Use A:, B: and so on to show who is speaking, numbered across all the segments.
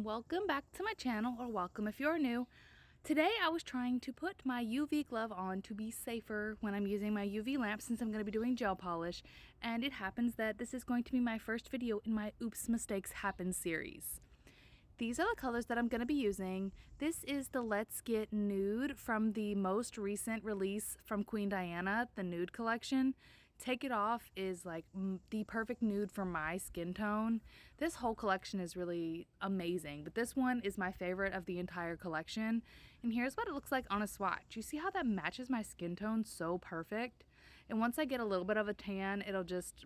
A: welcome back to my channel, or welcome if you're new. Today I was trying to put my UV glove on to be safer when I'm using my UV lamp, since I'm going to be doing gel polish, and it happens that this is going to be my first video in my Oops Mistakes Happen series. These are the colors that I'm going to be using. This is the Let's Get Nude from the most recent release from Queen Diana, the nude collection. Take It Off is like the perfect nude for my skin tone. This whole collection is really amazing, but this one is my favorite of the entire collection. And here's what it looks like on a swatch. You see how that matches my skin tone so perfect? And once I get a little bit of a tan, it'll just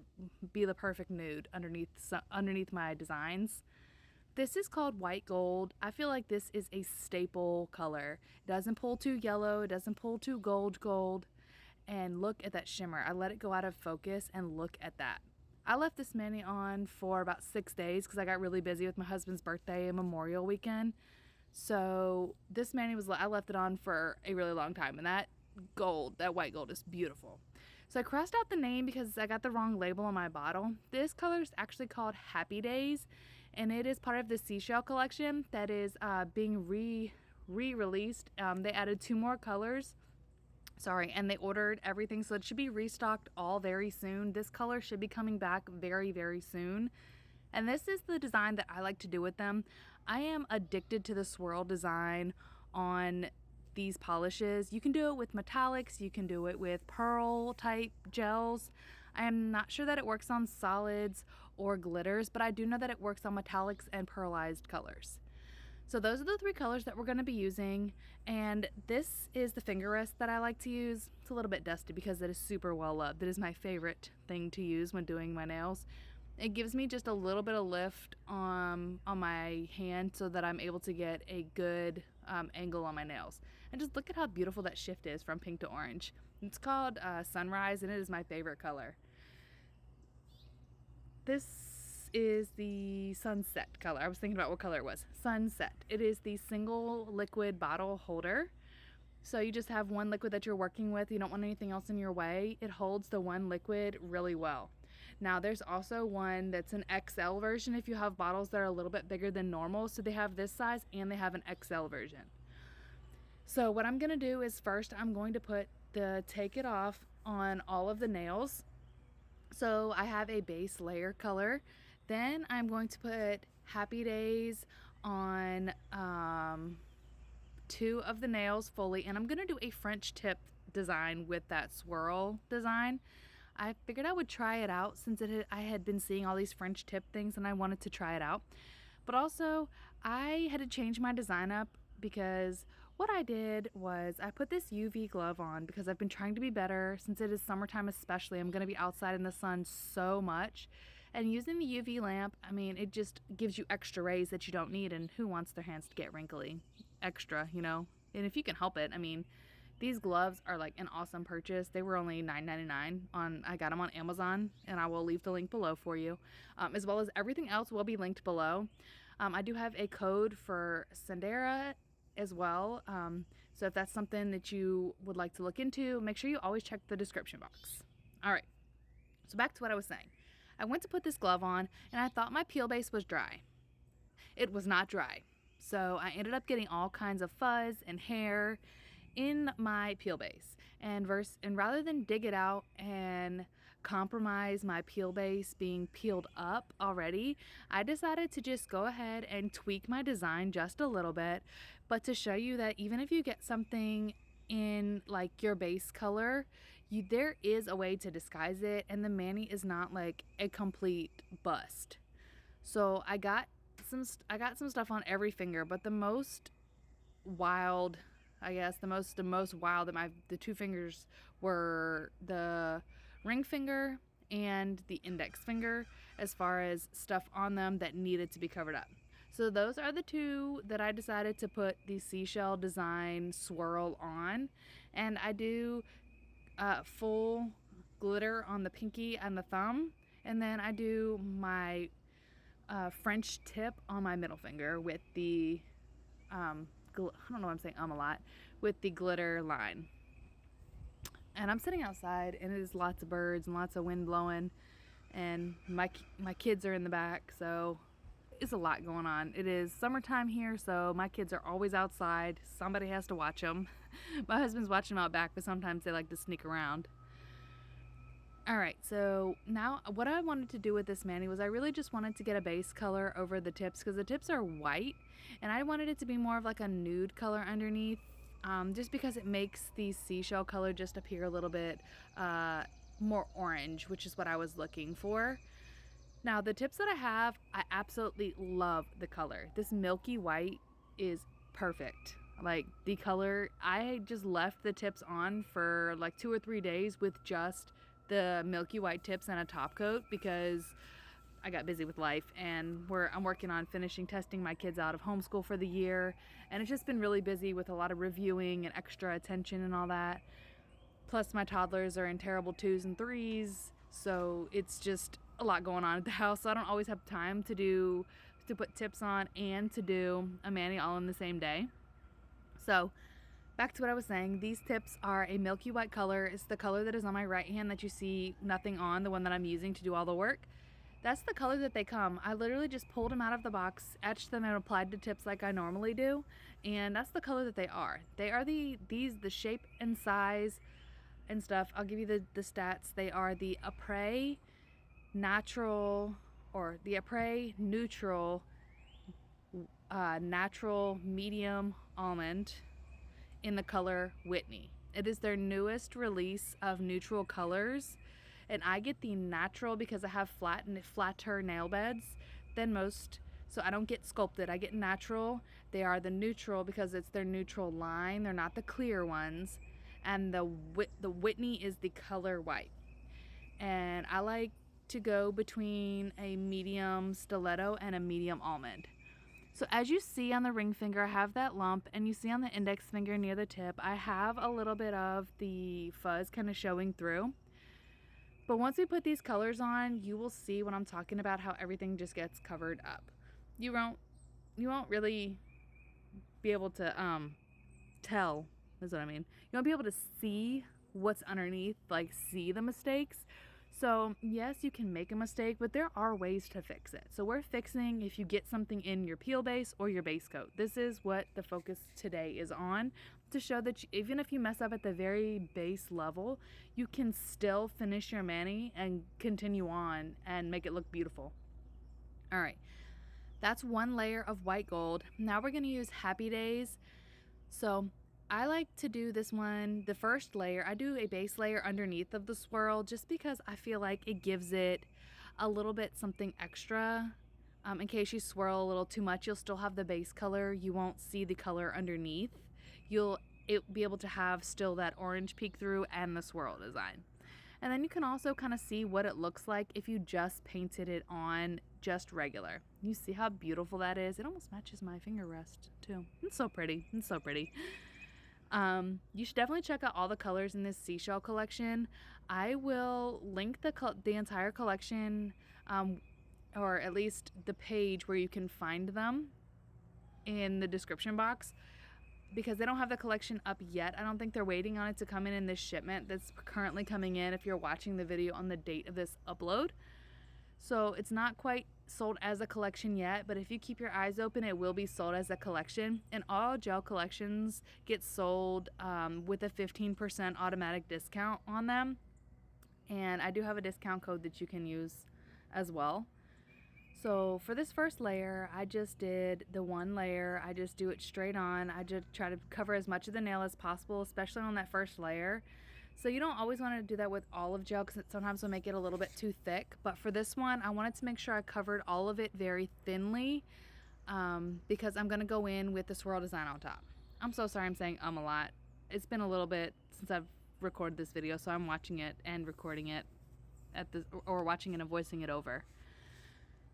A: be the perfect nude underneath my designs. This is called White Gold. I feel like this is a staple color. It doesn't pull too yellow, it doesn't pull too gold. And look at that shimmer. I let it go out of focus and look at that. I left this mani on for about 6 days because I got really busy with my husband's birthday and Memorial weekend. So this mani I left it on for a really long time, and that white gold is beautiful. So I crossed out the name because I got the wrong label on my bottle. This color is actually called Happy Days, and it is part of the Seashell collection that is being re-released. They added 2 more colors. And they ordered everything, so it should be restocked all very soon. This color should be coming back very soon. And this is the design that I like to do with them. I am addicted to the swirl design on these polishes. You can do it with metallics, you can do it with pearl type gels. I am not sure that it works on solids or glitters, but I do know that it works on metallics and pearlized colors. So those are the 3 colors that we're going to be using, and this is the finger rest that I like to use. It's a little bit dusty because it is super well loved. It is my favorite thing to use when doing my nails. It gives me just a little bit of lift on my hand so that I'm able to get a good angle on my nails. And just look at how beautiful that shift is from pink to orange. It's called Sunrise, and it is my favorite color. This is the Sunset color. I was thinking about what color it was. Sunset. It is the single liquid bottle holder. So you just have one liquid that you're working with. You don't want anything else in your way. It holds the one liquid really well. Now there's also one that's an XL version if you have bottles that are a little bit bigger than normal. So they have this size and they have an XL version. So what I'm going to do is first I'm going to put the Take It Off on all of the nails. So I have a base layer color. Then I'm going to put Happy Days on 2 of the nails fully, and I'm going to do a French tip design with that swirl design. I figured I would try it out since I had been seeing all these French tip things and I wanted to try it out. But also I had to change my design up because what I did was I put this UV glove on because I've been trying to be better. Since it is summertime especially, I'm going to be outside in the sun so much. And using the UV lamp, I mean, it just gives you extra rays that you don't need, and who wants their hands to get wrinkly? Extra, you know? And if you can help it, I mean, these gloves are like an awesome purchase. They were only $9.99 I got them on Amazon, and I will leave the link below for you. As well as everything else will be linked below. I do have a code for Sundara as well. So if that's something that you would like to look into, make sure you always check the description box. All right, so back to what I was saying. I went to put this glove on and I thought my peel base was dry. It was not dry. So I ended up getting all kinds of fuzz and hair in my peel base. And rather than dig it out and compromise my peel base being peeled up already, I decided to just go ahead and tweak my design just a little bit, but to show you that even if you get something in like your base color, there is a way to disguise it, and the mani is not like a complete bust. So I got some stuff on every finger, but the most wild, I guess the most wild that the 2 fingers were the ring finger and the index finger, as far as stuff on them that needed to be covered up. So those are the 2 that I decided to put the Seashell design swirl on. And I do full glitter on the pinky and the thumb, and then I do my French tip on my middle finger with the I don't know why I'm saying a lot, with the glitter line. And I'm sitting outside and there's lots of birds and lots of wind blowing, and my kids are in the back, so it's a lot going on. It is summertime here, so my kids are always outside. Somebody has to watch them. My husband's watching them out back, but sometimes they like to sneak around. Alright, so now what I wanted to do with this mani was I really just wanted to get a base color over the tips, because the tips are white and I wanted it to be more of like a nude color underneath, just because it makes the seashell color just appear a little bit more orange, which is what I was looking for. Now the tips that I have, I absolutely love the color. This milky white is perfect. Like the color, I just left the tips on for like 2 or 3 days with just the milky white tips and a top coat, because I got busy with life and I'm working on finishing testing my kids out of homeschool for the year, and it's just been really busy with a lot of reviewing and extra attention and all that. Plus my toddlers are in terrible 2s and 3s, so it's just a lot going on at the house, so I don't always have time to put tips on and to do a mani all in the same day. So back to what I was saying, these tips are a milky white color. It's the color that is on my right hand that you see nothing on, the one that I'm using to do all the work. That's the color that they come. I literally just pulled them out of the box, etched them, and applied the tips like I normally do, and that's the color that they are. They are the shape and size and stuff. I'll give you the stats. They are the Aprés natural, or the Aprés neutral, natural medium almond in the color Whitney. It is their newest release of neutral colors, and I get the natural because I have flatter nail beds than most, so I don't get sculpted. I get natural. They are the neutral because it's their neutral line. They're not the clear ones, and the Whitney is the color white. And I like to go between a medium stiletto and a medium almond. So as you see on the ring finger, I have that lump, and you see on the index finger near the tip, I have a little bit of the fuzz kind of showing through. But once we put these colors on, you will see when I'm talking about how everything just gets covered up. You won't really be able to tell, is what I mean. You won't be able to see what's underneath, like see the mistakes. So yes, you can make a mistake, but there are ways to fix it. So we're fixing if you get something in your peel base or your base coat. This is what the focus today is on, to show that even if you mess up at the very base level, you can still finish your mani and continue on and make it look beautiful. All right, that's one layer of white gold. Now we're going to use Happy Days. So I like to do this one, the first layer, I do a base layer underneath of the swirl, just because I feel like it gives it a little bit something extra. In case you swirl a little too much, you'll still have the base color. You won't see the color underneath. You'll be able to have still that orange peek through and the swirl design. And then you can also kind of see what it looks like if you just painted it on just regular. You see how beautiful that is? It almost matches my finger rest too. It's so pretty. It's so pretty. You should definitely check out all the colors in this Seashell collection. I will link the entire collection, or at least the page where you can find them, in the description box, because they don't have the collection up yet. I don't think they're waiting on it to come in this shipment that's currently coming in if you're watching the video on the date of this upload. So it's not quite sold as a collection yet, but if you keep your eyes open, it will be sold as a collection. And all gel collections get sold with a 15% automatic discount on them. And I do have a discount code that you can use as well. So for this first layer, I just did the one layer. I just do it straight on. I just try to cover as much of the nail as possible, especially on that first layer. So you don't always want to do that with all of gel, because it sometimes will make it a little bit too thick. But for this one, I wanted to make sure I covered all of it very thinly, because I'm going to go in with the Swirl Design on top. I'm so sorry I'm saying a lot. It's been a little bit since I've recorded this video, so I'm watching it and recording it or watching it and voicing it over.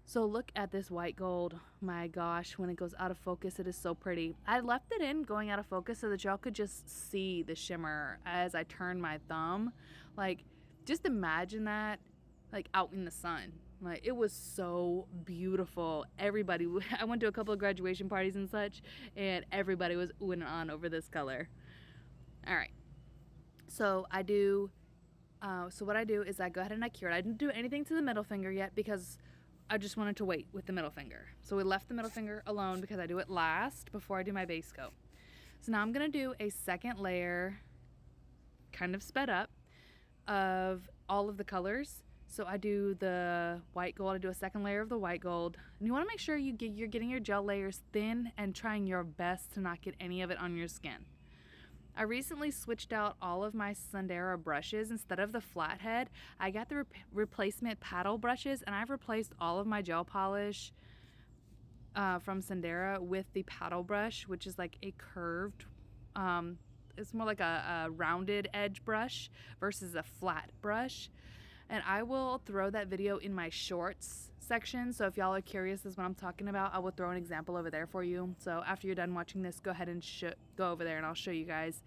A: So look at this white gold. My gosh, when it goes out of focus, it is so pretty. I left it in going out of focus so that y'all could just see the shimmer as I turn my thumb. Like, just imagine that, like, out in the sun. Like, it was so beautiful. Everybody, I went to a couple of graduation parties and such, and everybody was oohing and on over this color. All right. So what I do is I go ahead and I cure it. I didn't do anything to the middle finger yet, because I just wanted to wait with the middle finger. So we left the middle finger alone because I do it last before I do my base coat. So now I'm gonna do a second layer, kind of sped up, of all of the colors. So I do the white gold, I do a second layer of the white gold. And you wanna make sure you're getting your gel layers thin and trying your best to not get any of it on your skin. I recently switched out all of my Sundara brushes. Instead of the flathead, I got the replacement paddle brushes, and I've replaced all of my gel polish from Sundara with the paddle brush, which is like a curved, it's more like a rounded edge brush versus a flat brush. And I will throw that video in my shorts section, so if y'all are curious as what I'm talking about, I will throw an example over there for you. So after you're done watching this, go ahead and go over there and I'll show you guys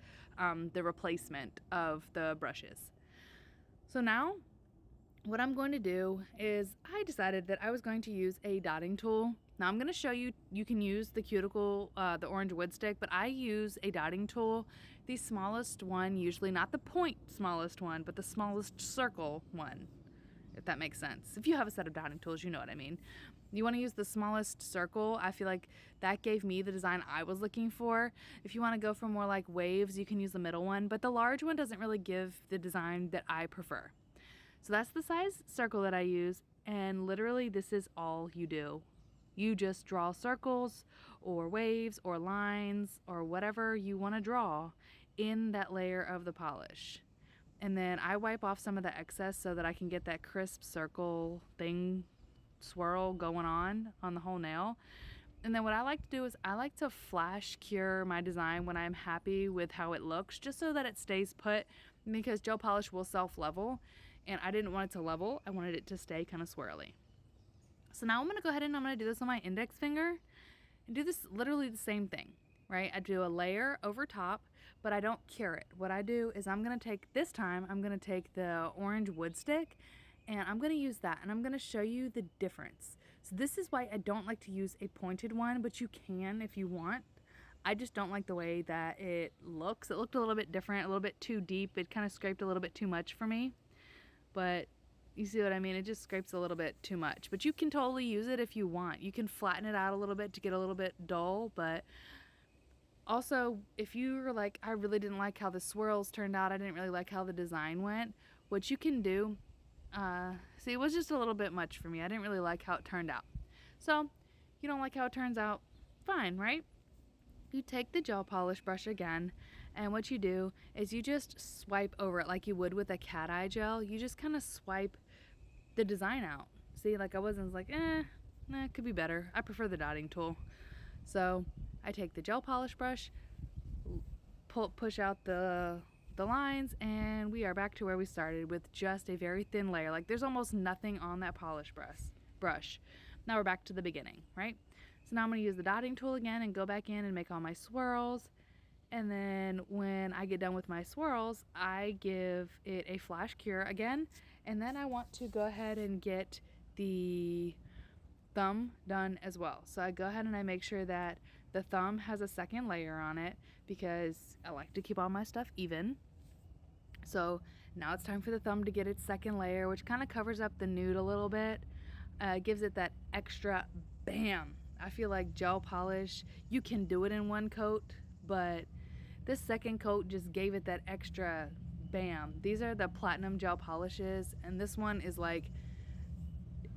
A: the replacement of the brushes. So now what I'm going to do is I decided that I was going to use a dotting tool. Now I'm going to show you, you can use the cuticle, the orange wood stick, but I use a dotting tool, the smallest one, usually not the point smallest one, but the smallest circle one, if that makes sense. If you have a set of dotting tools, you know what I mean. You want to use the smallest circle. I feel like that gave me the design I was looking for. If you want to go for more like waves, you can use the middle one, but the large one doesn't really give the design that I prefer. So that's the size circle that I use, and literally this is all you do. You just draw circles or waves or lines or whatever you want to draw in that layer of the polish. And then I wipe off some of the excess so that I can get that crisp circle thing swirl going on the whole nail. And then what I like to do is I like to flash cure my design when I'm happy with how it looks, just so that it stays put, because gel polish will self-level, and I didn't want it to level. I wanted it to stay kind of swirly. So now I'm going to go ahead and I'm going to do this on my index finger and do this literally the same thing, right? I do a layer over top, but I don't cure it. What I do is I'm going to take, this time, I'm going to take the orange wood stick and I'm going to use that, and I'm going to show you the difference. So this is why I don't like to use a pointed one, but you can if you want. I just don't like the way that it looks. It looked a little bit different, a little bit too deep. It kind of scraped a little bit too much for me, but you see what I mean? It just scrapes a little bit too much, but you can totally use it if you want. You can flatten it out a little bit to get a little bit dull, but also if you were like, I really didn't like how the swirls turned out, I didn't really like how the design went, what you can do, see, it was just a little bit much for me. I didn't really like how it turned out. So you don't like how it turns out, fine, right? You take the gel polish brush again, and what you do is you just swipe over it like you would with a cat eye gel. You just kind of swipe the design out. See, like I wasn't like, it could be better. I prefer the dotting tool. So I take the gel polish brush, push out the lines, and we are back to where we started with just a very thin layer. Like there's almost nothing on that polish brush. Now we're back to the beginning, right? So now I'm going to use the dotting tool again and go back in and make all my swirls. And then when I get done with my swirls, I give it a flash cure again. And then I want to go ahead and get the thumb done as well. So I go ahead and I make sure that the thumb has a second layer on it, because I like to keep all my stuff even. So now it's time for the thumb to get its second layer, which kind of covers up the nude a little bit. Gives it that extra bam. I feel like gel polish, you can do it in one coat, but this second coat just gave it that extra bam. These are the platinum gel polishes, and this one is like,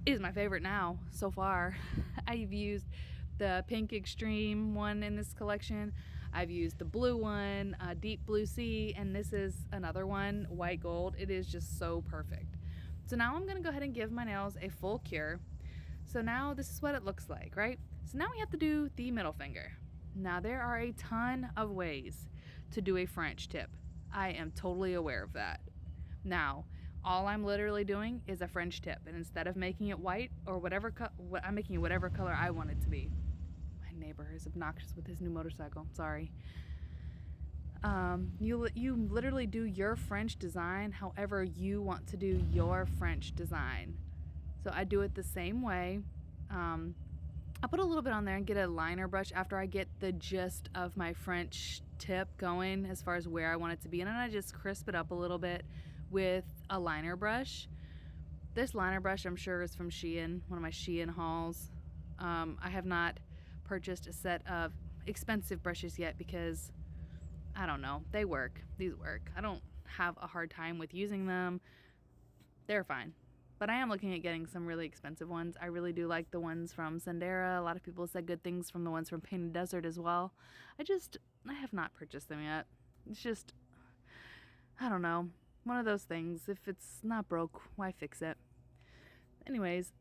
A: is my favorite now so far. I've used the pink extreme one in this collection. I've used the blue one, deep blue sea, and this is another one, white gold. It is just so perfect. So now I'm gonna go ahead and give my nails a full cure. So now this is what it looks like, right? So now we have to do the middle finger. Now there are a ton of ways to do a French tip. I am totally aware of that. Now, all I'm literally doing is a French tip, and instead of making it white or whatever, I'm making it whatever color I want it to be. My neighbor is obnoxious with his new motorcycle, sorry. You literally do your French design however you want to do your French design. So I do it the same way. I put a little bit on there and get a liner brush after I get the gist of my French tip going as far as where I want it to be, and then I just crisp it up a little bit with a liner brush. This liner brush I'm sure is from Shein, one of my Shein hauls. I have not purchased a set of expensive brushes yet because I don't know, they work. These work. I don't have a hard time with using them. They're fine. But I am looking at getting some really expensive ones. I really do like the ones from Sundara. A lot of people said good things from the ones from Painted Desert as well. I have not purchased them yet. It's just, I don't know, one of those things. If it's not broke, why fix it? Anyways,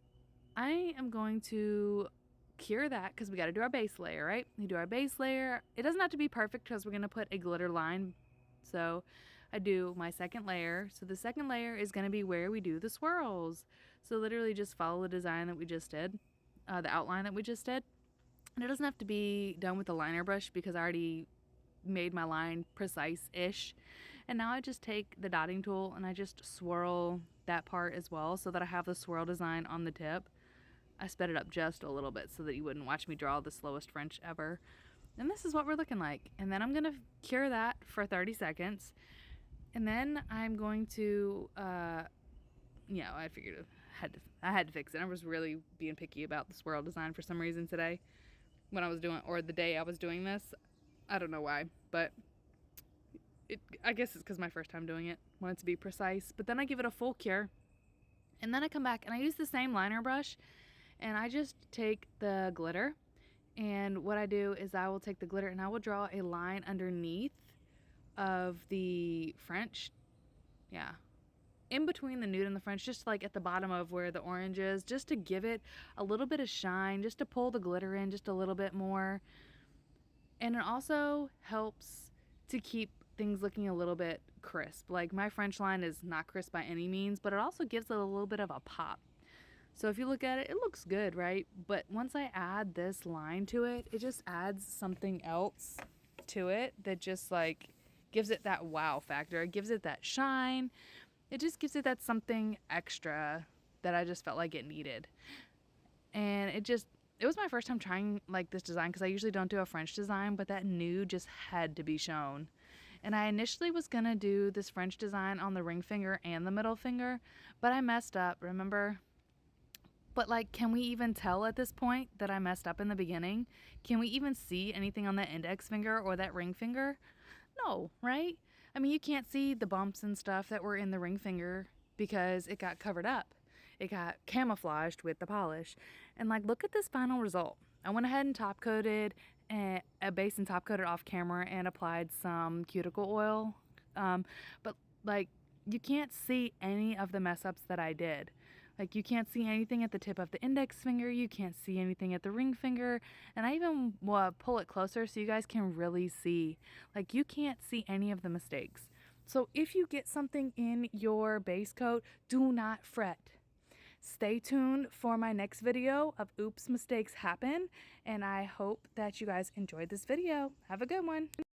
A: I am going to cure that because we got to do our base layer, right? We do our base layer. It doesn't have to be perfect because we're going to put a glitter line. So I do my second layer. So the second layer is going to be where we do the swirls. So literally just follow the design that we just did, the outline that we just did. And it doesn't have to be done with the liner brush because I already made my line precise-ish. And now I just take the dotting tool and I just swirl that part as well so that I have the swirl design on the tip. I sped it up just a little bit so that you wouldn't watch me draw the slowest French ever. And this is what we're looking like. And then I'm going to cure that for 30 seconds. And then I'm going to, I figured I had to fix it. I was really being picky about the swirl design for some reason today when I was doing, or the day I was doing this. I don't know why, but I guess it's because my first time doing it. Want it to be precise. But then I give it a full cure. And then I come back and I use the same liner brush. And I just take the glitter. And what I do is I will take the glitter and I will draw a line underneath of the French. Yeah. In between the nude and the French, just like at the bottom of where the orange is, just to give it a little bit of shine, just to pull the glitter in just a little bit more. And it also helps to keep things looking a little bit crisp. Like my French line is not crisp by any means, but it also gives it a little bit of a pop. So if you look at it, it looks good, right? But once I add this line to it, it just adds something else to it that just like gives it that wow factor. It gives it that shine. It just gives it that something extra that I just felt like it needed. And it was my first time trying like this design because I usually don't do a French design, but that nude just had to be shown. And I initially was going to do this French design on the ring finger and the middle finger, but I messed up, remember? But like, can we even tell at this point that I messed up in the beginning? Can we even see anything on that index finger or that ring finger? No, right? I mean, you can't see the bumps and stuff that were in the ring finger because it got covered up. It got camouflaged with the polish. And like, look at this final result. I went ahead and top coated a base and top coated off camera and applied some cuticle oil. But like, you can't see any of the mess ups that I did. Like, you can't see anything at the tip of the index finger. You can't see anything at the ring finger. And I even pull it closer so you guys can really see. Like, you can't see any of the mistakes. So if you get something in your base coat, do not fret. Stay tuned for my next video of Oops, Mistakes Happen. And I hope that you guys enjoyed this video. Have a good one.